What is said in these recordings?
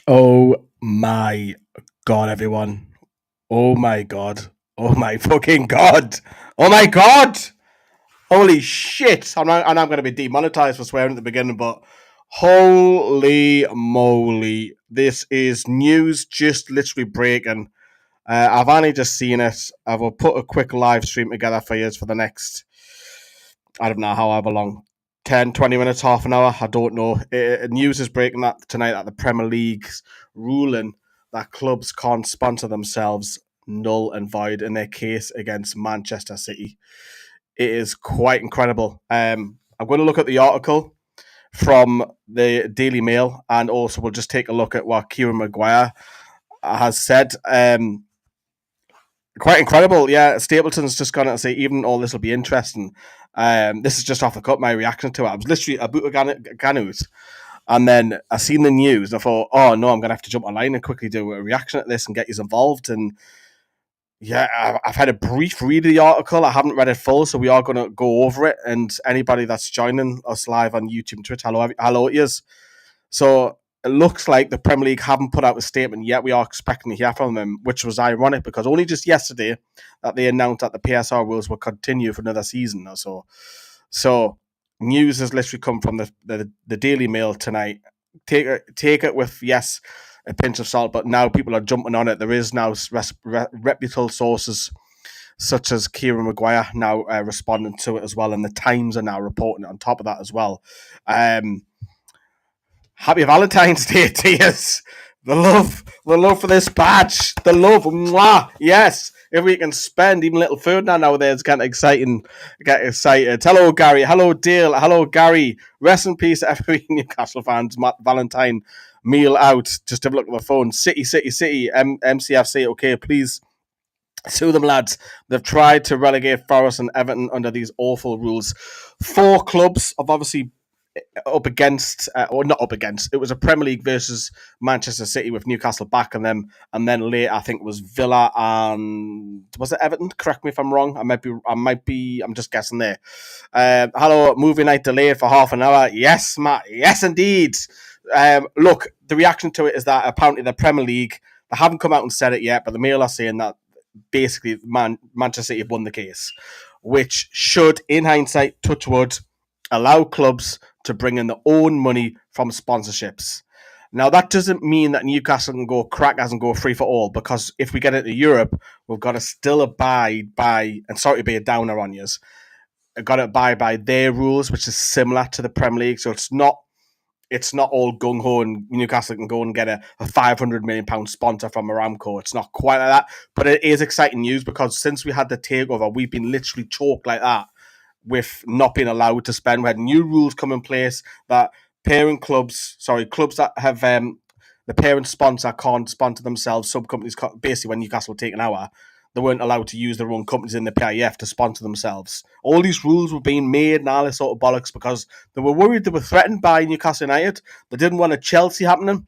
Oh my god, everyone. Oh my god. Oh my fucking god. Oh my god. Holy shit. I'm going to be demonetized for swearing at the beginning, but holy moly. This is news just literally breaking. I've only just seen it. I will put a quick live stream together for you for the next, I don't know, however long. 10, 20 minutes, half an hour. I don't know. News is breaking that tonight that the Premier League's ruling that clubs can't sponsor themselves null and void in their case against Manchester City. It is quite incredible. I'm going to look at the article from the Daily Mail, and also we'll just take a look at what Kieran Maguire has said. Quite incredible, yeah. Stapleton's just gone out and say, even all this will be interesting. This is just off the cut, my reaction to it. I was literally a boot of Ganut, and then I seen the news, and I thought, oh no, I'm going to have to jump online and quickly do a reaction at this and get you involved. And yeah, I've had a brief read of the article. I haven't read it full, so we are going to go over it. And anybody that's joining us live on YouTube and Twitch, hello, it is. So it looks like the Premier League haven't put out a statement yet. We are expecting to hear from them, which was ironic because only just yesterday that they announced that the PSR rules will continue for another season or so. So news has literally come from the Daily Mail tonight. Take it with, yes, a pinch of salt, but now people are jumping on it. There is now reputable sources such as Kieran Maguire now responding to it as well, and the Times are now reporting it on top of that as well. Happy Valentine's Day to you. The love for this badge, the love, mwah, yes. If we can spend even a little further nowadays, get exciting, get excited. Hello, Gary. Hello, Dale. Hello, Gary. Rest in peace, every Newcastle fans. Valentine meal out. Just have a look at the phone. City, City, City. MCFC. Okay, please sue them, lads. They've tried to relegate Forest and Everton under these awful rules. Four clubs have obviously up against, or not up against. It was a Premier League versus Manchester City with Newcastle backing them, and then later I think it was Villa and was it Everton? Correct me if I'm wrong. I'm just guessing there. Hello, movie night delayed for half an hour. Yes, Matt. Yes, indeed. Look, the reaction to it is that apparently the Premier League, they haven't come out and said it yet, but the Mail are saying that basically Manchester City have won the case, which should, in hindsight, touch wood, allow clubs to bring in their own money from sponsorships. Now, that doesn't mean that Newcastle can go crackers and go free for all, because if we get into Europe, we've got to still abide by, and sorry to be a downer on you, got to abide by their rules, which is similar to the Premier League. So it's not all gung ho and Newcastle can go and get a £500 million sponsor from Aramco. It's not quite like that, but it is exciting news because since we had the takeover, we've been literally choked like that with not being allowed to spend. We had new rules come in place that clubs that have the parent sponsor can't sponsor themselves. Sub companies, basically, when Newcastle were taken over, they weren't allowed to use their own companies in the PIF to sponsor themselves. All these rules were being made and all this sort of bollocks because they were worried, they were threatened by Newcastle United. They didn't want a Chelsea happening.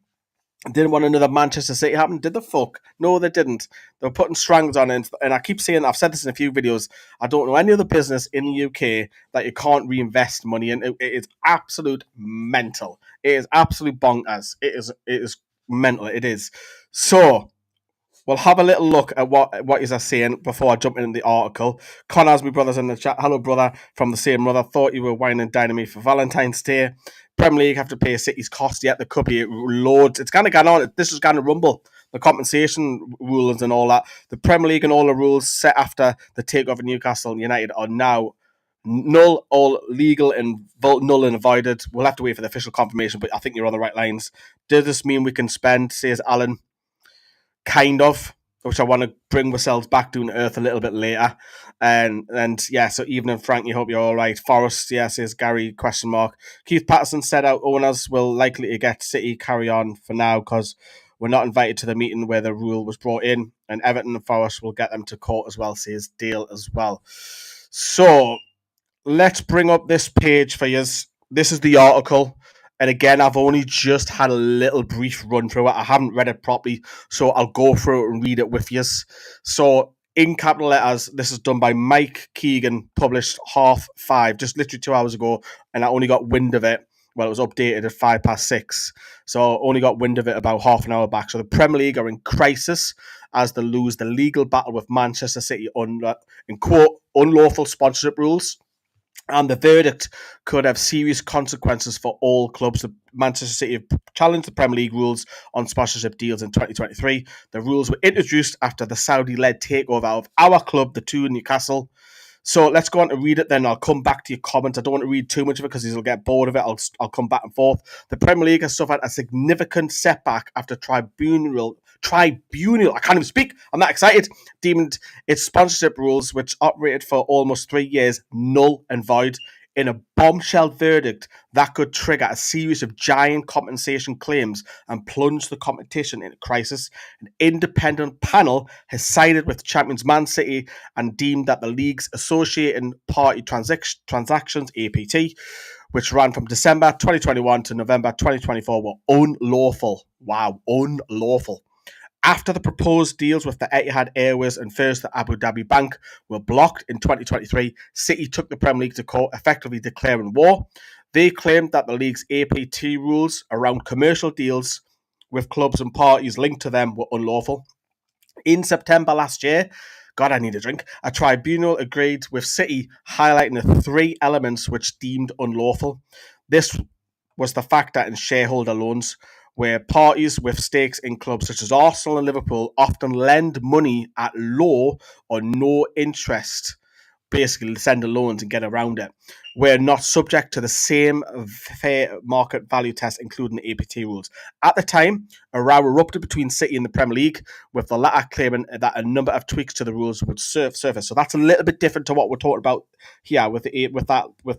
Didn't want another Manchester City happen. Did the fuck? No, they didn't. They were putting strangles on it. And I keep saying, I've said this in a few videos, I don't know any other business in the UK that you can't reinvest money in. It is absolute mental. It is absolute bonkers. It is mental. It is. So, we'll have a little look at what is saying before I jump into the article. Connor's my brother's in the chat. Hello, brother, from the same mother. Thought you were whining and dining me for Valentine's Day. Premier League have to pay City's cost yet. There could be loads. It's kind of gone on. This is going to rumble. The compensation rules and all that. The Premier League and all the rules set after the takeover of Newcastle United are now null, all legal and null and voided. We'll have to wait for the official confirmation, but I think you're on the right lines. Does this mean we can spend, says Alan? Kind of, which I want to bring ourselves back down to earth a little bit later. And yeah, so evening, Frank, you hope you're all right. Forest, yeah, says Gary, question mark. Keith Patterson said out owners will likely to get City carry on for now because we're not invited to the meeting where the rule was brought in, and Everton and Forest will get them to court as well, says Dale as well. So let's bring up this page for you. This is the article. And again, I've only just had a little brief run through it. I haven't read it properly, so I'll go through it and read it with you. So, in capital letters, this is done by Mike Keegan, published 5:30, just literally 2 hours ago, and I only got wind of it Well, it was updated at 6:05. So only got wind of it about half an hour back. So the Premier League are in crisis as they lose the legal battle with Manchester City in quote unlawful sponsorship rules. And the verdict could have serious consequences for all clubs. The Manchester City have challenged the Premier League rules on sponsorship deals in 2023. The rules were introduced after the Saudi-led takeover of our club, the two in Newcastle. So let's go on to read it then. I'll come back to your comments. I don't want to read too much of it because you'll get bored of it. I'll come back and forth. The Premier League has suffered a significant setback after tribunal, I can't even speak. I'm that excited. Deemed its sponsorship rules, which operated for almost 3 years, null and void in a bombshell verdict that could trigger a series of giant compensation claims and plunge the competition into crisis. An independent panel has sided with champions Man City and deemed that the league's associated party transactions, APT, which ran from December 2021 to November 2024, were unlawful. Wow, unlawful. After the proposed deals with the Etihad Airways and First Abu Dhabi Bank were blocked in 2023, City took the Premier League to court, effectively declaring war. They claimed that the league's APT rules around commercial deals with clubs and parties linked to them were unlawful. In September last year, God, I need a drink, a tribunal agreed with City, highlighting the 3 elements which deemed unlawful. This was the fact that in shareholder loans, where parties with stakes in clubs such as Arsenal and Liverpool often lend money at low or no interest, basically send a loans and get around it, we're not subject to the same fair market value test, including the APT rules. At the time, a row erupted between City and the Premier League, with the latter claiming that a number of tweaks to the rules would surface. So that's a little bit different to what we're talking about here with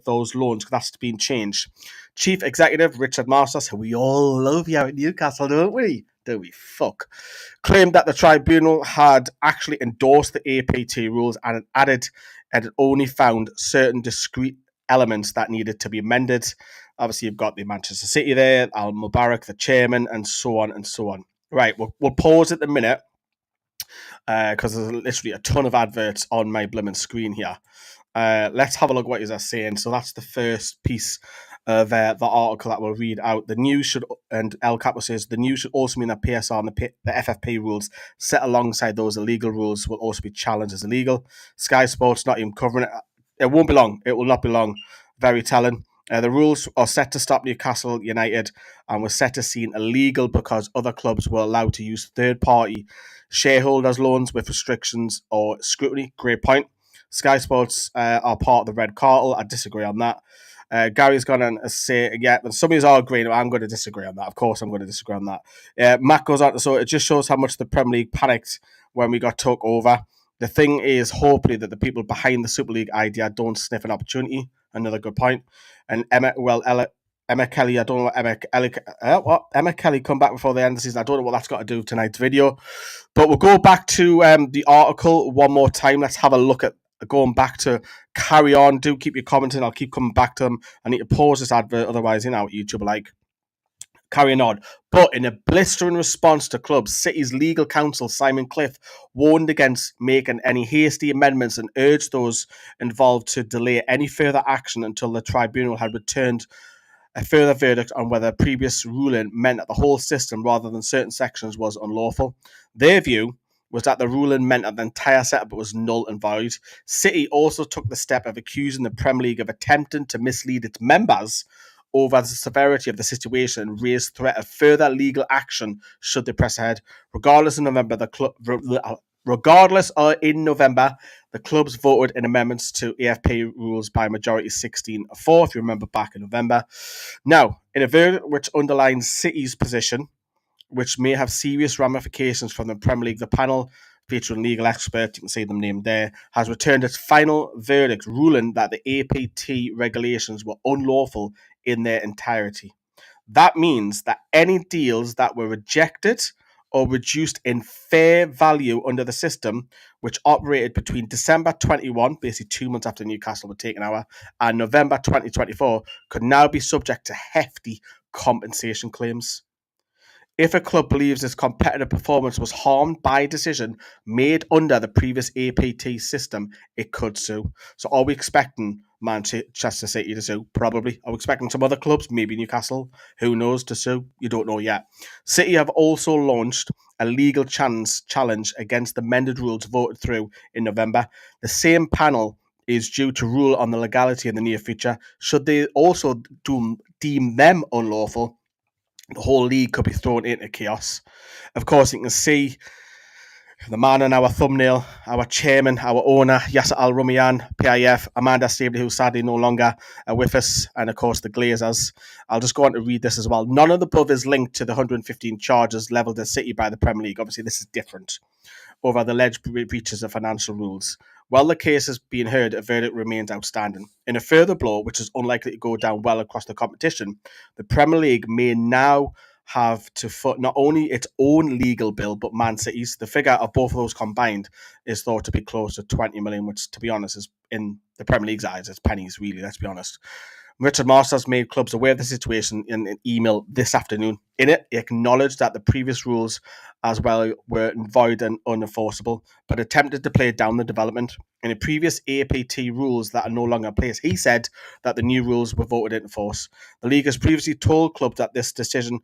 those loans, because that's been changed. Chief Executive Richard Masters, who we all love here at Newcastle, don't we? Do we fuck? Claimed that the tribunal had actually endorsed the APT rules and it added and it only found certain discrete elements that needed to be amended. Obviously, you've got the Manchester City there, Al Mubarak, the chairman, and so on and so on. Right, we'll pause at the minute because there's literally a ton of adverts on my blimmin' screen here. Let's have a look what you're saying. So that's the first piece of the article that we'll read out. The news should, and El Capo says, the news should also mean that PSR and the FFP rules set alongside those illegal rules will also be challenged as illegal. Sky Sports not even covering it. It won't be long. It will not be long. Very telling. The rules are set to stop Newcastle United and were set to seem illegal because other clubs were allowed to use third-party shareholders' loans with restrictions or scrutiny. Great point. Sky Sports are part of the Red Cartel. I disagree on that. Gary's gone on to say, yeah, some of you are agreeing. I'm going to disagree on that. Of course, I'm going to disagree on that. Matt goes on to, so it just shows how much the Premier League panicked when we got took over. The thing is, hopefully, that the people behind the Super League idea don't sniff an opportunity. Another good point. And Emma Kelly, I don't know what Emma Kelly come back before the end of the season. I don't know what that's got to do with tonight's video. But we'll go back to the article one more time. Let's have a look at going back to carry on. Do keep your commenting. I'll keep coming back to them. I need to pause this advert, otherwise, YouTube are like, carrying on. But in a blistering response to clubs, City's legal counsel, Simon Cliff, warned against making any hasty amendments and urged those involved to delay any further action until the tribunal had returned a further verdict on whether a previous ruling meant that the whole system, rather than certain sections, was unlawful. Their view was that the ruling meant that the entire setup was null and void. City also took the step of accusing the Premier League of attempting to mislead its members over the severity of the situation and raised threat of further legal action should they press ahead. Regardless, in November, the clubs voted in amendments to AFP rules by majority 16-4, if you remember back in November. Now, in a verdict which underlines City's position, which may have serious ramifications from the Premier League, the panel, featuring legal experts, you can see them named there, has returned its final verdict, ruling that the APT regulations were unlawful in their entirety. That means that any deals that were rejected or reduced in fair value under the system, which operated between December 21, basically 2 months after Newcastle were taken over, and November 2024, could now be subject to hefty compensation claims. If a club believes its competitive performance was harmed by a decision made under the previous APT system, it could sue. So are we expecting Manchester City to sue? Probably. Are we expecting some other clubs, maybe Newcastle, who knows, to sue? You don't know yet. City have also launched a legal challenge against the amended rules voted through in November. The same panel is due to rule on the legality in the near future. Should they also deem them unlawful, the whole league could be thrown into chaos. Of course, you can see the man on our thumbnail, our chairman, our owner, Yasser Al Rumayyan, PIF, Amanda Staveley, who's sadly no longer with us, and of course the Glazers. I'll just go on to read this as well. None of the above is linked to the 115 charges levelled at City by the Premier League. Obviously, this is different over the alleged breaches of financial rules. While the case is being heard, a verdict remains outstanding. In a further blow, which is unlikely to go down well across the competition, the Premier League may now have to foot not only its own legal bill, but Man City's. The figure of both of those combined is thought to be close to 20 million, which, to be honest, is in the Premier League's eyes, it's pennies, really, let's be honest. Richard Masters made clubs aware of the situation in an email this afternoon. In it, he acknowledged that the previous rules as well were void and unenforceable, but attempted to play down the development. In the previous APT rules that are no longer in place, he said that the new rules were voted into force. The league has previously told clubs that this decision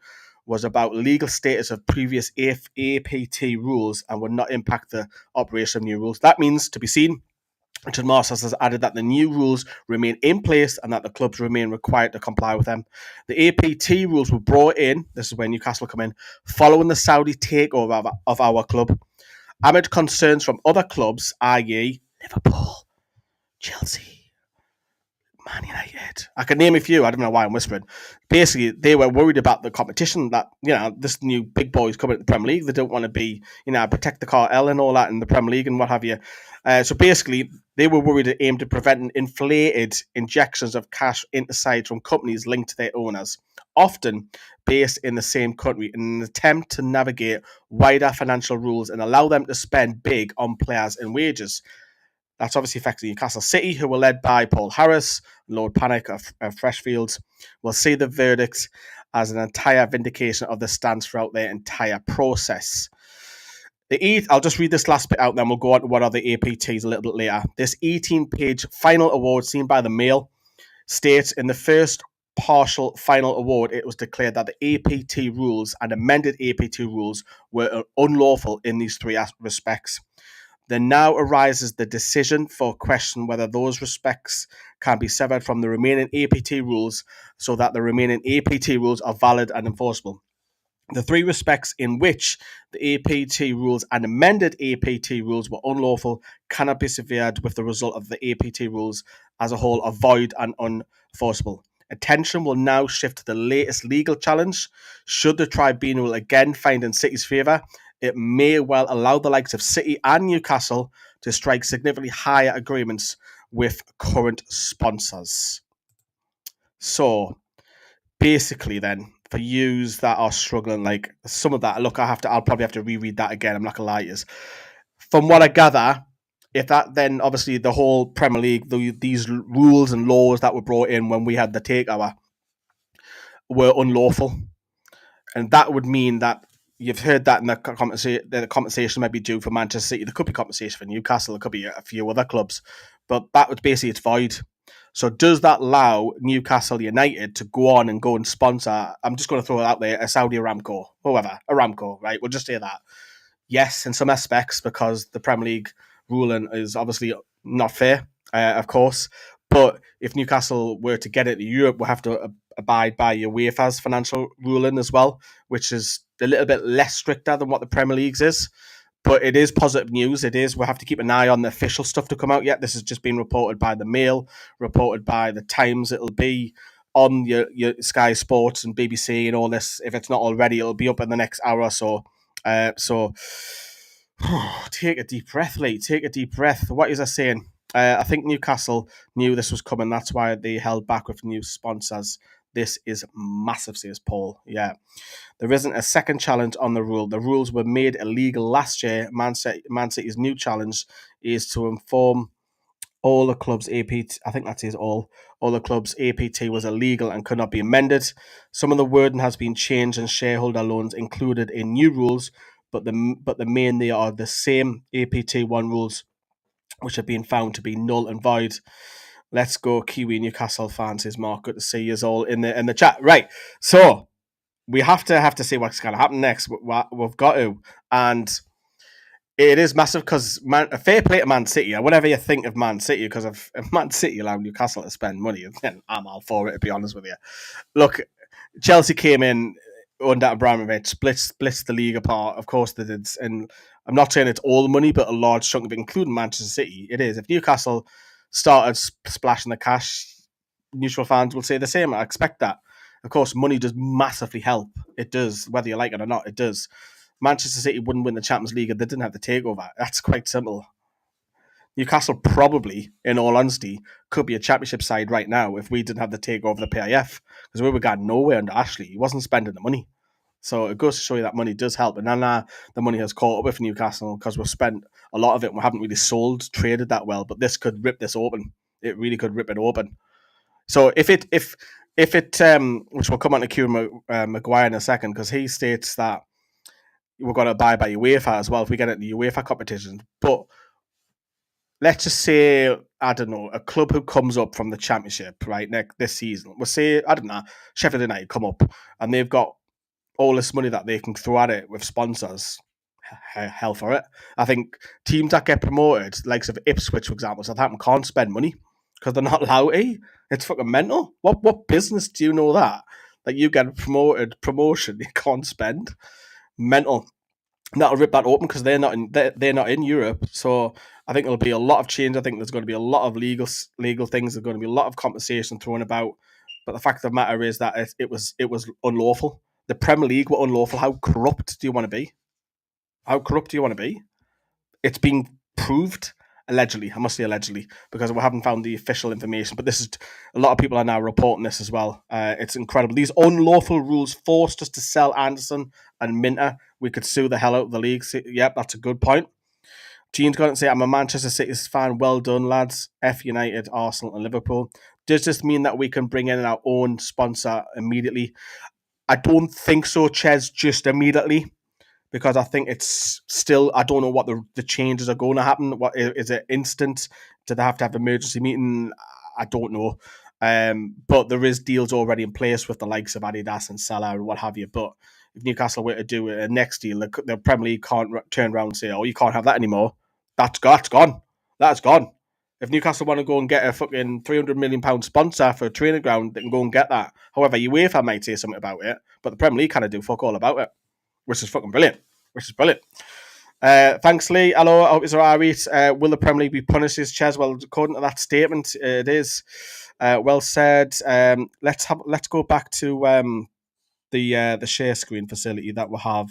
was about legal status of previous APT rules and would not impact the operation of new rules. That means to be seen. Richard Masters has added that the new rules remain in place and that the clubs remain required to comply with them. The APT rules were brought in, this is where Newcastle come in, following the Saudi takeover of our club, amid concerns from other clubs, i.e. Liverpool, Chelsea, Man United. I can name a few. I don't know why I'm whispering. Basically, they were worried about the competition that, this new big boys coming to the Premier League. They don't want to be, protect the cartel and all that in the Premier League and what have you. So basically, they were worried it aimed at preventing inflated injections of cash into sides from companies linked to their owners, often based in the same country, in an attempt to navigate wider financial rules and allow them to spend big on players and wages. That's obviously affecting Newcastle City, who were led by Paul Harris, Lord Panic of Freshfields. Will see the verdict as an entire vindication of the stance throughout their entire process. I'll just read this last bit out, then we'll go on to what are the APTs a little bit later. This 18-page final award seen by the Mail states in the first partial final award, it was declared that the APT rules and amended APT rules were unlawful in these three respects. There now arises the decision for question whether those respects can be severed from the remaining APT rules so that the remaining APT rules are valid and enforceable. The three respects in which the APT rules and amended APT rules were unlawful cannot be severed, with the result of the APT rules as a whole are void and unenforceable. Attention will now shift to the latest legal challenge. Should the tribunal again find in City's favour, it may well allow the likes of City and Newcastle to strike significantly higher agreements with current sponsors. So, basically then, for yous that are struggling, like some of that, look, I'll probably have to reread that again, I'm not gonna lie to you. From what I gather, if that then obviously the whole Premier League, these rules and laws that were brought in when we had the takeover were unlawful, and that would mean that you've heard that in the compensation might be due for Manchester City. There could be compensation for Newcastle. There could be a few other clubs, but that would basically it's void. So does that allow Newcastle United to go on and go and sponsor? I'm just going to throw it out there: a Saudi Aramco, whoever, Aramco, right? We'll just say that. Yes, in some aspects, because the Premier League ruling is obviously not fair, of course. But if Newcastle were to get it to Europe, we'll have to abide by UEFA's financial ruling as well, which is a little bit less stricter than what the Premier League's is. But it is positive news. It is. We'll have to keep an eye on the official stuff to come out yet. This has just been reported by the Mail, reported by the Times. It'll be on your Sky Sports and BBC and all this. If it's not already, it'll be up in the next hour or so. So take a deep breath, Lee. Take a deep breath. What is I saying? I think Newcastle knew this was coming. That's why they held back with new sponsors. This is massive, says Paul. Yeah. There isn't a second challenge on the rule. The rules were made illegal last year. Man City's new challenge is to inform all the club's APT, I think that says all the club's APT was illegal and could not be amended. Some of the wording has been changed and shareholder loans included in new rules, but the main they are the same APT one rules, which have been found to be null and void. Let's go, Kiwi Newcastle fans. Says Mark. Good to see you all in the chat. Right, so we have to see what's going to happen next. We've got to, and it is massive because a fair play to Man City. Whatever you think of Man City, because if Man City allow Newcastle to spend money, then I'm all for it. To be honest with you, look, Chelsea came in under Abramovich, splits the league apart. Of course they did, and I'm not saying it's all money, but a large chunk of it, including Manchester City, it is. If Newcastle started splashing the cash, neutral fans will say the same. I expect that. Of course, money does massively help. It does, whether you like it or not. It does. Manchester City wouldn't win the Champions League if they didn't have the takeover. That's quite simple. Newcastle probably, in all honesty, could be a championship side right now if we didn't have the takeover of the PIF, because we were going nowhere under Ashley. He wasn't spending the money. So it goes to show you that money does help. And then the money has caught up with Newcastle because we've spent a lot of it and we haven't really traded that well. But this could rip this open. It really could rip it open. So if it, which we'll come on to Kieran Maguire in a second, because he states that we're going to abide by UEFA as well if we get it in the UEFA competition. But let's just say, I don't know, a club who comes up from the Championship, right, this season, we'll say, I don't know, Sheffield United come up and they've got all this money that they can throw at it with sponsors. Hell for it. I think teams that get promoted, like of Ipswich, for example, Southampton can't spend money because they're not allowed to. It's fucking mental. What business do you know that? That you get promotion you can't spend? Mental. And that'll rip that open because they're not in Europe. So I think there'll be a lot of change. I think there's going to be a lot of legal things. There's going to be a lot of compensation thrown about. But the fact of the matter is that it was unlawful. The Premier League were unlawful. How corrupt do you want to be? How corrupt do you want to be? It's been proved allegedly. I must say allegedly because we haven't found the official information. But this is a lot of people are now reporting this as well. It's incredible. These unlawful rules forced us to sell Anderson and Minter. We could sue the hell out of the league. Yep, that's a good point. Gene's got to say, I'm a Manchester City fan. Well done, lads. F United, Arsenal, and Liverpool. Does this mean that we can bring in our own sponsor immediately? I don't think so, Ches, just immediately, because I think it's still, I don't know what the changes are going to happen. What is it instant? Do they have to have an emergency meeting? I don't know. But there is deals already in place with the likes of Adidas and Salah and what have you. But if Newcastle were to do a next deal, the Premier League can't turn around and say, "Oh, you can't have that anymore." That's gone. That's gone. If Newcastle want to go and get a fucking £300 million sponsor for a training ground, they can go and get that. However, UEFA might say something about it, but the Premier League kind of do fuck all about it, which is fucking brilliant. Thanks, Lee. Hello, I hope it's all right. Will the Premier League be punished as Ches? Well, according to that statement, it is. Well said. Let's go back to the share screen facility that we have.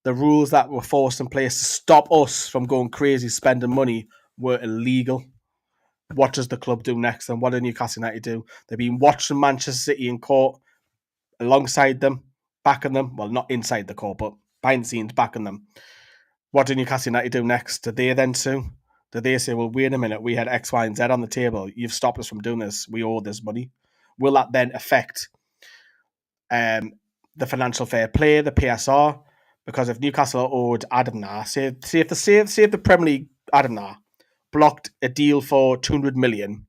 The rules that were forced in place to stop us from going crazy spending money were illegal. What does the club do next? And what do Newcastle United do? They've been watching Manchester City in court alongside them, backing them. Well, not inside the court, but behind the scenes, backing them. What do Newcastle United do next? Do they then sue? Do they say, well, wait a minute, we had X, Y, and Z on the table. You've stopped us from doing this. We owe this money. Will that then affect the financial fair play, the PSR? Because if Newcastle owed Adamna, say if the Premier League Adamna blocked a deal for 200 million,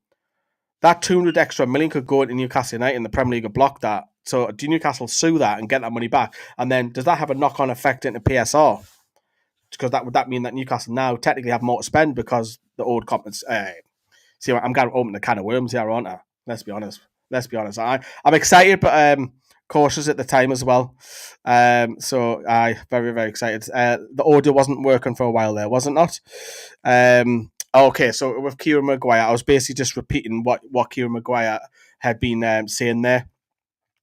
that 200 extra million could go into Newcastle United and the Premier League would block that. So do Newcastle sue that and get that money back? And then does that have a knock-on effect into PSR? Because would that mean that Newcastle now technically have more to spend because the old compens. See, I'm going to open a can of worms here, aren't I? Let's be honest. I'm excited, but cautious at the time as well. So I very, very excited. The audio wasn't working for a while there, was it not? Okay, so with Kieran Maguire, I was basically just repeating what Kieran Maguire had been saying there.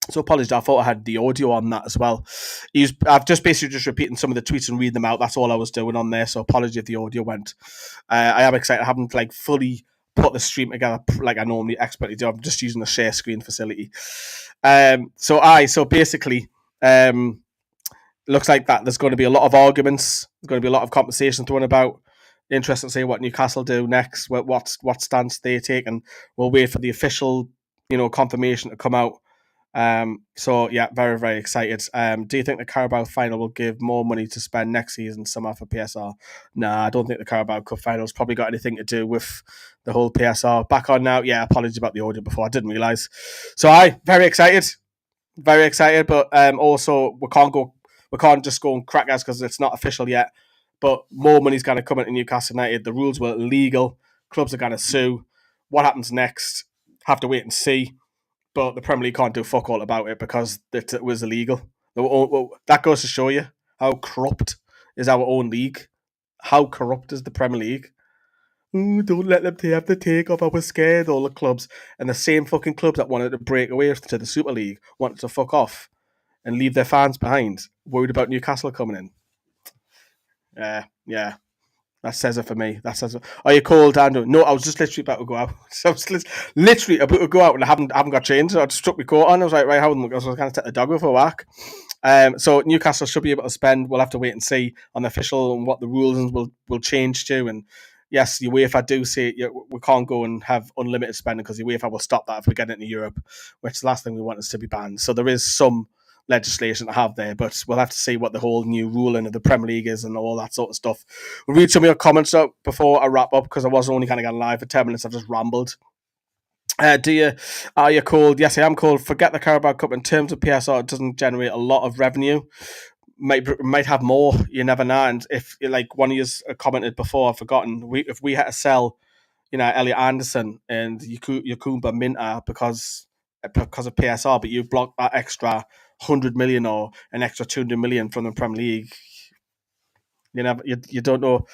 So apologies, I thought I had the audio on that as well. I've just basically repeating some of the tweets and reading them out. That's all I was doing on there. So apologies if the audio went. I am excited. I haven't fully put the stream together like I normally expertly do. I'm just using the share screen facility. So basically, looks like that there's going to be a lot of arguments. There's going to be a lot of conversation thrown about. Interesting to see what Newcastle do next, what stance they take, and we'll wait for the official, confirmation to come out. So yeah, very, very excited. Do you think the Carabao final will give more money to spend next season summer for PSR? Nah, I don't think the Carabao Cup final's probably got anything to do with the whole PSR. Back on now. Yeah, apologies about the audio before. I didn't realise. So very excited. Very excited, but also we can't just go and crack us because it's not official yet. But more money's going to come into Newcastle United. The rules were illegal. Clubs are going to sue. What happens next? Have to wait and see. But the Premier League can't do fuck all about it because it was illegal. That goes to show you how corrupt is our own league. How corrupt is the Premier League? Don't let them have the take off. I was scared. All the clubs and the same fucking clubs that wanted to break away to the Super League wanted to fuck off and leave their fans behind, worried about Newcastle coming in. Yeah. That says it for me. Are you cold, Andrew? No, I was just literally about to go out. So I was literally about to go out and I haven't got changed. So I just struck my coat on. I was like, right, how I was going to take the dog for a walk. So Newcastle should be able to spend. We'll have to wait and see on the official and what the rules will change to. And yes, the UEFA do say we can't go and have unlimited spending because the UEFA will stop that if we get into Europe, which the last thing we want is to be banned. So there is some legislation to have there, but we'll have to see what the whole new ruling of the Premier League is and all that sort of stuff. We'll read some of your comments up before I wrap up because I was only kind of going live for 10 minutes. I've just rambled. Are you cold? Yes, I am cold. Forget the Carabao Cup. In terms of PSR, it doesn't generate a lot of revenue. Might have more. You never know. And if one of you commented before, I've forgotten. If we had to sell, Elliot Anderson and Yakumba Minta because of PSR, but you blocked that extra 100 million or an extra 200 million from the Premier League. You don't know.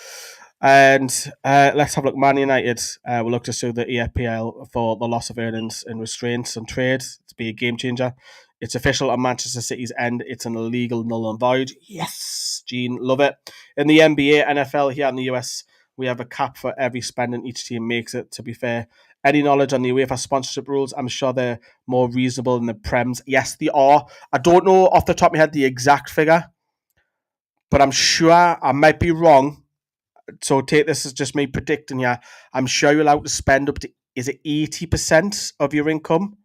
And let's have a look. Man United will look to sue the EFPL for the loss of earnings and restraints on trade to be a game changer. It's official on Manchester City's end. It's an illegal null and void. Yes, Gene, love it. In the NBA, NFL here in the US, we have a cap for every spending each team makes it, to be fair. Any knowledge on the UEFA sponsorship rules? I'm sure they're more reasonable than the Prems. Yes, they are. I don't know off the top of my head the exact figure, but I'm sure I might be wrong. So take this as just me predicting. Yeah, I'm sure you're allowed to spend up to 80% of your income.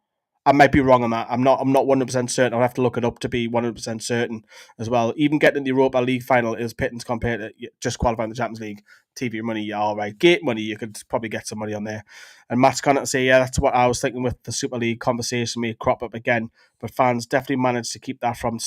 I might be wrong on that. I'm not 100% certain. I'll have to look it up to be 100% certain as well. Even getting the Europa League final is pittance compared to just qualifying the Champions League. TV money, yeah, all right. Gate money, you could probably get some money on there. And Matt's going to say, yeah, that's what I was thinking with the Super League conversation may crop up again. But fans definitely managed to keep that from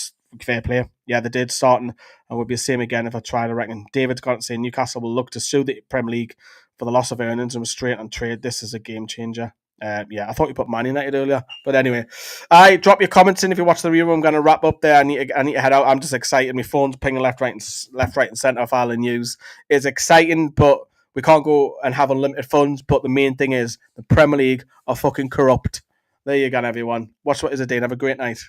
fair play. Yeah, they did starting and would be the same again if I tried, I reckon. David's got to say Newcastle will look to sue the Premier League for the loss of earnings and restraint on trade. This is a game changer. I thought you put Man United earlier, but anyway, drop your comments in if you watch the review. I'm going to wrap up there. I need to head out. I'm just excited. My phone's pinging left, right, and centre of all the news. It's exciting, but we can't go and have unlimited funds. But the main thing is the Premier League are fucking corrupt. There you go, everyone. Watch what is it, Dane. Have a great night.